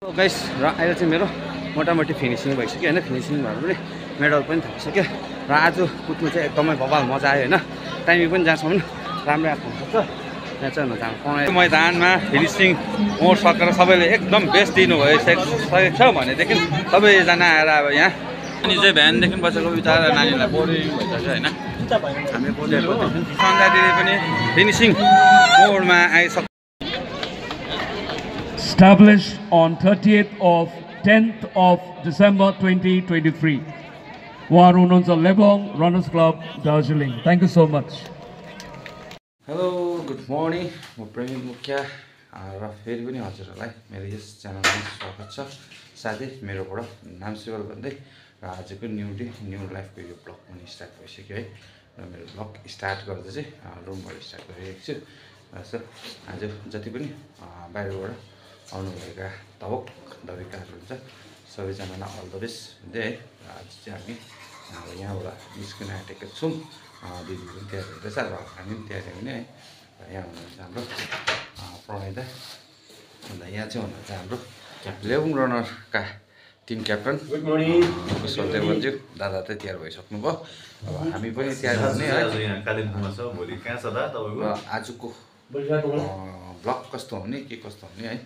Guys र अहिले चाहिँ मेरो मोटामोटी फिनिसिङ भइसक्यो होइन। फिनिसिङ भएर पनि मेडल पनि थापिसक्यो र आज कुद्नु चाहिँ एकदमै बबाल मजा आयो होइन। टाइमिङ पनि जहाँसम्म राम्रो आएको हुनसक्छ। यहाँ चाहिँ हुन मैदानमा फिनिसिङ मोड सकेर सबैले एकदम बेस्ट दिनुभयो सकेको छ भनेदेखि सबैजना आएर अब यहाँ अनि चाहिँ बिहानदेखि बसेको बिचरा नानीलाई बोरिङ भइसक्यो होइन। हामी बोलेको सन्ध्या दिदी पनि फिनिसिङ मोडमा आइसक्यो। Established on 10th of December 2023. Uharu हुनुहुन्छ Lebong Runners Club Darjeeling. Thank you so much. Hello good morning, म प्रवीण मुखिया र फेरि पनि हजुरहरूलाई मेरो यस च्यानलमा स्वागत छ। साथै मेरोबाट नाम सिवल भन्दै र आजको न्यू डे न्यू लाइफको यो ब्लग पनि स्टार्ट भइसक्यो है। र मेरो ब्लग स्टार्ट गर्दा चाहिँ रुमबाट स्टार्ट गरिरहेको छु। र आज जति पनि बाहिरबाट आउनुभएका दबिकाहरू हुन्छ सबैजनालाई अल द बेस्ट हुँदै है। आज चाहिँ हामी अब यहाँबाट निस्किन आँटेको छौँ। दिदी पनि तयारी हुँदैछ र हामी पनि तयारी हुने है। र यहाँ हुनुहुन्छ हाम्रो प्रणय दा, अन्त यहाँ चाहिँ हुनुहुन्छ हाम्रो Lebong रनरका team captain good morning कुशल देवज्यू। दादा चाहिँ तयार भइसक्नु भयो। अब हामी पनि तयार हुने है। यहाँ कालिम्पोङमा छ, भोलि कहाँ छ दा तपाईँको? आजको ब्लग कस्तो हुने के कस्तो हुने है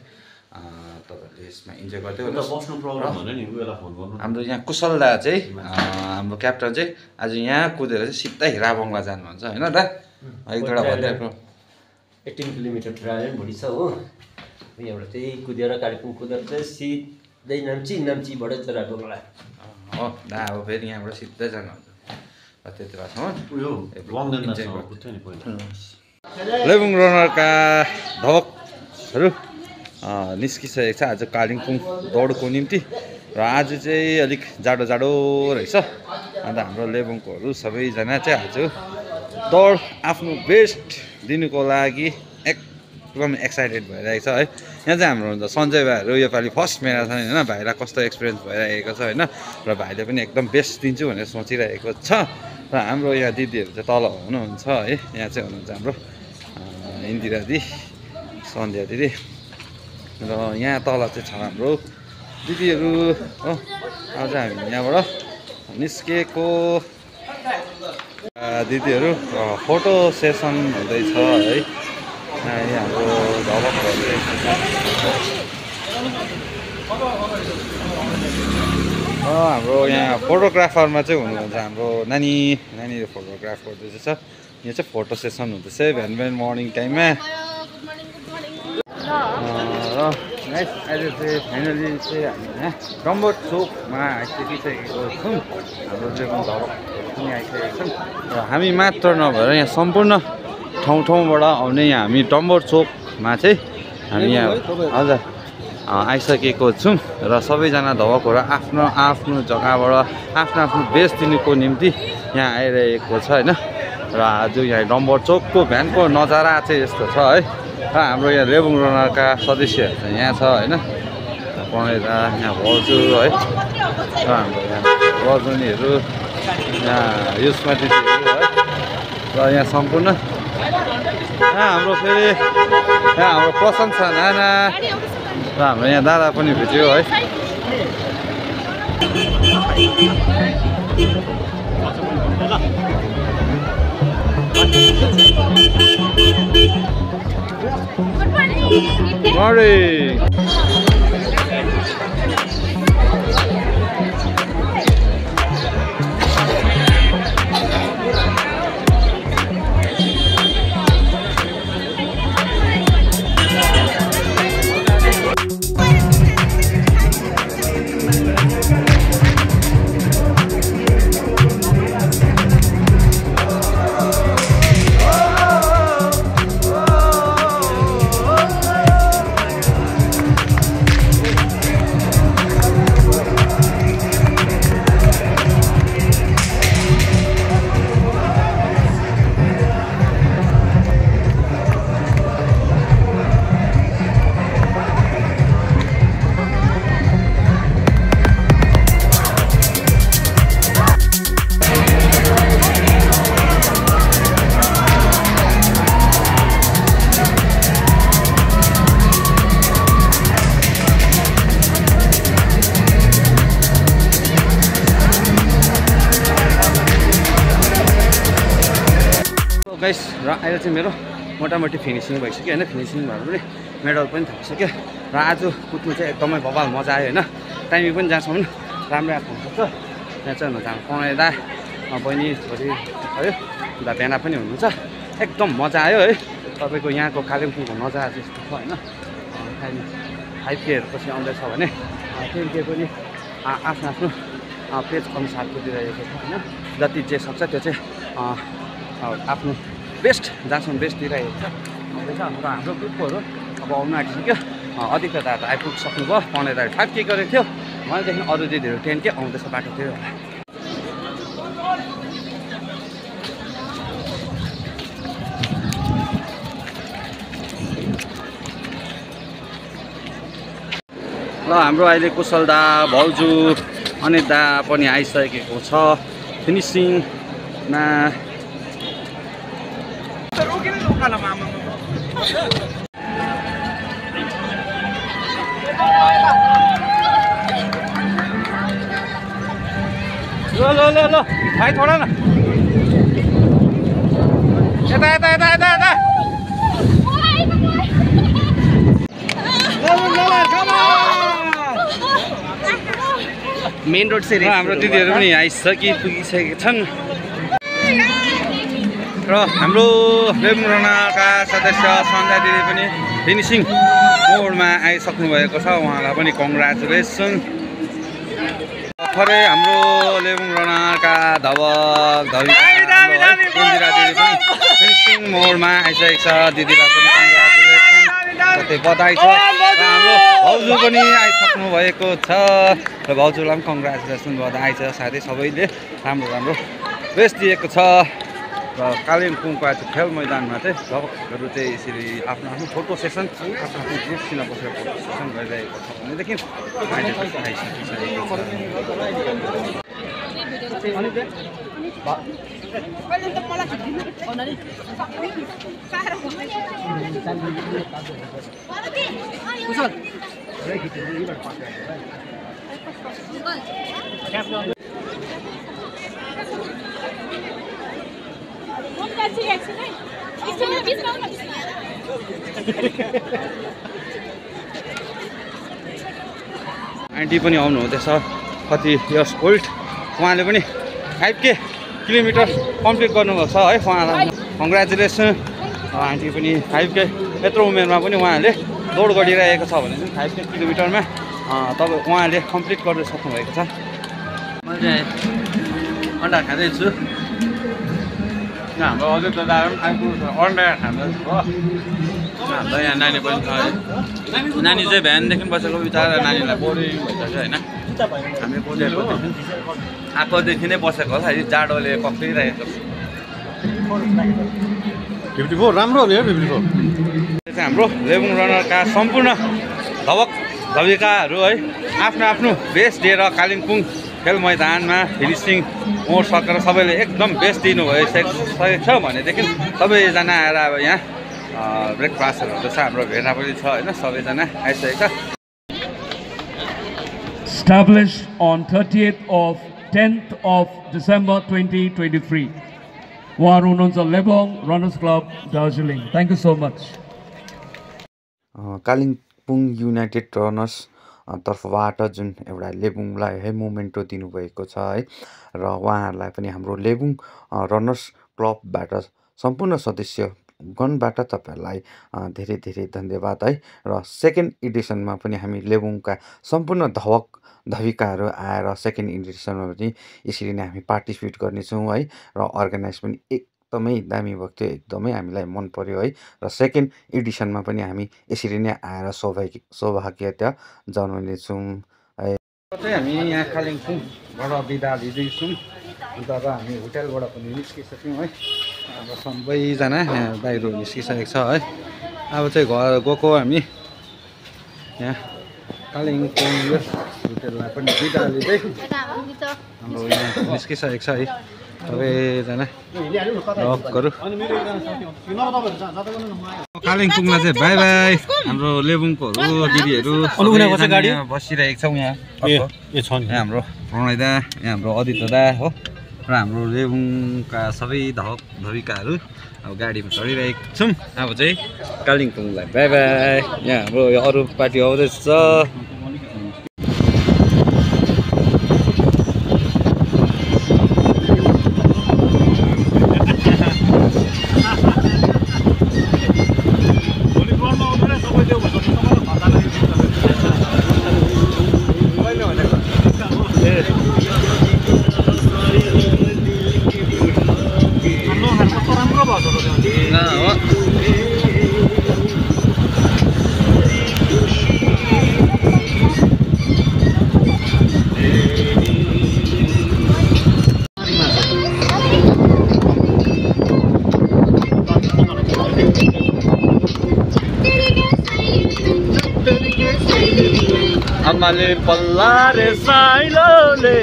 तपाईँहरूले यसमा इन्जोय गर्दै बस्नु प्रब्लम हुने नि उयोलाई फोन गर्नु। हाम्रो यहाँ कुशल दा चाहिँ हाम्रो क्याप्टन चाहिँ आज यहाँ कुदेर चाहिँ सिधै राबङमा जानुहुन्छ होइन दा? एक दुईवटा भनिदिएको 18 किलोमिटर ट्रायल भोलि छ हो। यहाँबाट चाहिँ कुदेर कालिम्पोङ कुदेर चाहिँ सिधै नाम्चीबाट चाहिँ राबङलाई हो दा। अब फेरि यहाँबाट सिधै जानुहुन्छ त्यति बेलासम्म उयो लङ लेबुङ रनरका धवकहरू निस्किसकेको छ आज कालिम्पोङ दौडको निम्ति। र आज चाहिँ अलिक जाडो रहेछ। अन्त हाम्रो लेबुङकोहरू सबैजना चाहिँ आज दौड आफ्नो बेस्ट दिनुको लागि एकदम एक्साइटेड भइरहेको छ है। यहाँ चाहिँ हाम्रो हुन्छ सञ्जय भाइहरू योपालि फर्स्ट म्याराथन होइन। भाइलाई कस्तो एक्सपिरियन्स भइरहेको छ होइन। र भाइले पनि एकदम बेस्ट दिन्छु भनेर सोचिरहेको छ। र हाम्रो यहाँ दिदीहरू चाहिँ तल हुनुहुन्छ है। यहाँ चाहिँ हुनुहुन्छ हाम्रो इन्दिरा दिदी, सन्ध्या दिदी र यहाँ तल चाहिँ छ हाम्रो दिदीहरू हो। आज हामी यहाँबाट निस्केको दिदीहरू फोटो सेसन हुँदैछ है। यहाँ हाम्रो धवकहरू हाम्रो यहाँ फोटोग्राफरमा चाहिँ हुनुहुन्छ हाम्रो नानीले फोटोग्राफ गर्दैछ। यहाँ चाहिँ फोटो सेसन हुँदैछ बिहान मर्निङ टाइममा। र अहिले चाहिँ फाइनली चाहिँ हामी यहाँ डम्बर चोकमा आइसकिसकेको छौँ। हाम्रो लेबुङ धवकहरू पनि आइसकेको छौँ। र हामी मात्र नभएर यहाँ सम्पूर्ण ठाउँबाट आउने यहाँ हामी डम्बर चोकमा चाहिँ हामी यहाँ हजुर आइसकेको छौँ। र सबैजना धवकहरू आफ्नो जग्गाबाट आफ्नो बेस्ट दिनुको निम्ति यहाँ आइरहेको छ होइन। र आज यहाँ डम्बर चोकको बिहानको नजारा चाहिँ यस्तो छ है। र हाम्रो यहाँ लेबुङ रनरका सदस्यहरू चाहिँ यहाँ छ होइन। प्रणय दा, यहाँ भाउजू है। र हाम्रो यहाँ रजनीहरू, यहाँ युष्मा दिदीहरू है। र यहाँ सम्पूर्ण यहाँ हाम्रो फेरि यहाँ हाम्रो प्रशंसा नाना र हाम्रो यहाँ दादा पनि भेट्यो है। Morning. गाइस र अहिले चाहिँ मेरो मोटामोटी फिनिसिङ भइसक्यो होइन फिनिसिङ भएर पनि मेडल पनि थापिसक्यो र आज कुद्नु चाहिँ एकदमै बबाल मजा आयो होइन टाइमिङ पनि जहाँसम्म राम्रै आएको हुनुपर्छ यहाँ चाहिँ हाम्रो प्रणय दा बहिनी छोरी भयो दा भेना पनि हुनुहुन्छ एकदम मजा आयो है तपाईँको यहाँको कालिम्पोङको नजारा चाहिँ यस्तो छ होइन 5Kहरू पछि आउँदैछ भने 10K पनि आफ्नो आफ्नो पेज अनुसार कुदिरहेको छ होइन जति जे सक्छ त्यो चाहिँ आफ्नो बेस्ट जहाँसम्म बेस्ट दिइरहेको छ आउँदैछ र हाम्रो ग्रुपकोहरू अब आउनु आँटिसक्यो अधिकतर दादा आइपुगिसक्नुभयो 5K गरेको थियो उहाँदेखि अरू दिदीहरू 10K आउँदैछ बाटोतिर ल हाम्रो अहिले कुशल दा भाउजू अनित दा पनि आइसकेको छ फिनिसिङमा ल भाइ थोडा न यता मेन रोड चाहिँ हाम्रो दिदीहरू पनि पुगिसकेका छन् र हाम्रो लेबुङ रनाका सदस्य सन्ध्या दिदी पनि फिनिसिङ मोडमा आइसक्नु भएको छ उहाँलाई पनि कङ्ग्रेचुलेसन भर्खरै हाम्रो लेबुङ रनाका धवक इन्दिरा दिदी पनि फिनिसिङ मोडमा आइसकेको छ दिदीलाई पनि कङ्ग्रेचुलेसन साथै बधाई छ र हाम्रो भाउजू पनि आइसक्नु भएको छ र भाउजूलाई पनि कङ्ग्रेचुलेसन बधाई छ साथै सबैले राम्रो बेस्ट दिएको छ र कालिम्पोङको आज खेल मैदानमा चाहिँ धवकहरू चाहिँ यसरी आफ्नो आफ्नो फोटो सेसन आफ्नो ड्रेस किन बसेर फोटो सेसन गरिरहेको छ भनेदेखि आन्टी पनि आउनु हुँदैछ कति इयर्स ओल्ड उहाँले पनि 5K किलोमिटर कम्प्लिट गर्नुभएको छ है उहाँलाई कङ्ग्रेचुलेसन आन्टी पनि 5K यत्रो उमेरमा पनि उहाँहरूले दौड गरिरहेको छ भने चाहिँ 5K किलोमिटरमा तपाईँ उहाँले कम्प्लिट गर्न सक्नुभएको छ मैले अन्डा खाँदैछु हाम्रो अझै त दादा पनि आइपुग्छ अन्डा खाँदैछु हो हाम्रो यहाँ नानी पनि छ है नानी चाहिँ बिहानदेखि बसेको बिचरा नानीलाई बोरिङ भइसक्यो होइन हामी आएकोदेखि नै बसेको होला है जाडोले पक्रिरहेको 54 राम्रो हो नि 54 यो चाहिँ हाम्रो लेबुङ रनरका सम्पूर्ण धवक धविकाहरू है आफ्नो आफ्नो बेस्ट दिएर कालिम्पोङ खेल मैदानमा फिनिसिङ मोड सकेर सबैले एकदम बेस्ट दिनुभइसकेको छ भनेदेखि सबैजना आएर अब यहाँ ब्रेकफास्टहरू हुँदैछ हाम्रो भेना पनि छ होइन सबैजना आइसकेको छ Established on 30th of 10th of December 2023. उहाँहरू हुनुहुन्छ Lebong runners club Darjeeling thank you so much Kalimpong United runners तर्फबाट जुन एउटा लेबुङलाई है मोमेन्टो दिनुभएको छ है र उहाँहरूलाई पनि हाम्रो लेबुङ रनर्स क्लबबाट सम्पूर्ण सदस्यगणबाट तपाईँहरूलाई धेरै धेरै धन्यवाद है र सेकेन्ड एडिसनमा पनि हामी लेबुङका सम्पूर्ण धवक धविकाहरू आएर सेकेन्ड एडिसनमा पनि यसरी नै हामी पार्टिसिपेट गर्नेछौँ है र अर्गनाइज पनि एकदमै दामी भएको थियो एकदमै हामीलाई मन पर्यो है र सेकेन्ड एडिसनमा पनि हामी यसरी नै आएर सौभाग्यता जनाउनेछौँ है चाहिँ हामी यहाँ कालिम्पोङबाट बिदा लिँदैछौँ अन्त अब हामी होटेलबाट पनि निस्किसक्यौँ है अब सबैजना यहाँ बाहिर निस्किसकेको छ है अब चाहिँ घर गएको हामी यहाँ कालिम्पोङ होटेललाई पनि बिदा लिँदै हाम्रो यहाँ निस्किसकेको छ है सबैजना रकहरू कालिम्पोङमा चाहिँ बाई बाई हाम्रो लेबुङकोहरू दिदीहरू बसिरहेको छौँ यहाँ हाम्रो प्रणय दा यहाँ हाम्रो अदित्य दा हो र हाम्रो लेबुङका सबै धवक धविकाहरू अब गाडीमा चढिरहेको छौँ अब चाहिँ कालिम्पोङलाई बाई बाई यहाँ हाम्रो अरू पार्टी आउँदैछ आमाले पल्ला रे साइलोले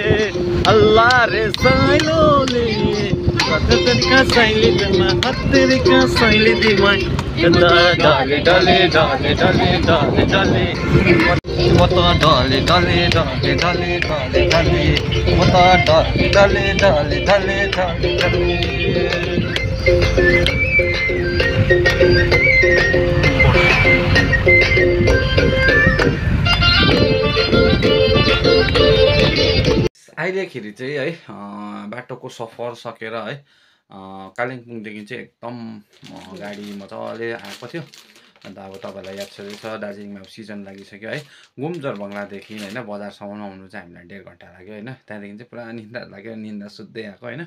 अल्लाह रे साइलोले हत्तेरिका साइले दिमा हत्तेरिका साइले दिमा डाले डाले डाले डाले डाले डाले म त डाले डाले डाले डाले डाले डाले म त डाले डाले डाले डाले डाले डाले अहिलेखेरि चाहिँ है बाटोको सफर सकेर है कालिम्पोङदेखि चाहिँ एकदम गाडी मजाले आएको थियो अन्त अब तपाईँलाई याद छ दार्जिलिङमा अब सिजन लागिसक्यो है घुमजर बङ्गलादेखि होइन बजारसम्म आउनु चाहिँ हामीलाई 1.5 घन्टा लाग्यो होइन त्यहाँदेखि चाहिँ पुरा निन्दा लाग्यो निन्दा सुत्दै आएको होइन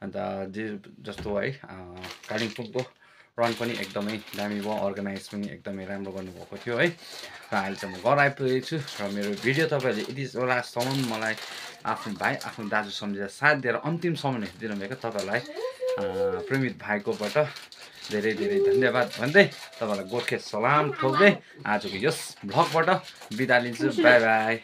अन्त जे जस्तो है कालिम्पोङको रन पनि एकदमै दामी भयो अर्गनाइज पनि एकदमै राम्रो गर्नुभएको थियो है र अहिले चाहिँ म घर आइपुगेको छु र मेरो भिडियो तपाईँहरूले यति लास्टसम्म मलाई आफ्नो भाइ आफ्नो दाजु सम्झेर साथ दिएर अन्तिमसम्म दिनुभएको तपाईँहरूलाई प्रमित भाइकोबाट धेरै धेरै धन्यवाद भन्दै तपाईँलाई गोर्खे सलाम ठोक्दै आजको यस भ्लगबाट बिदा लिन्छु बाई बाई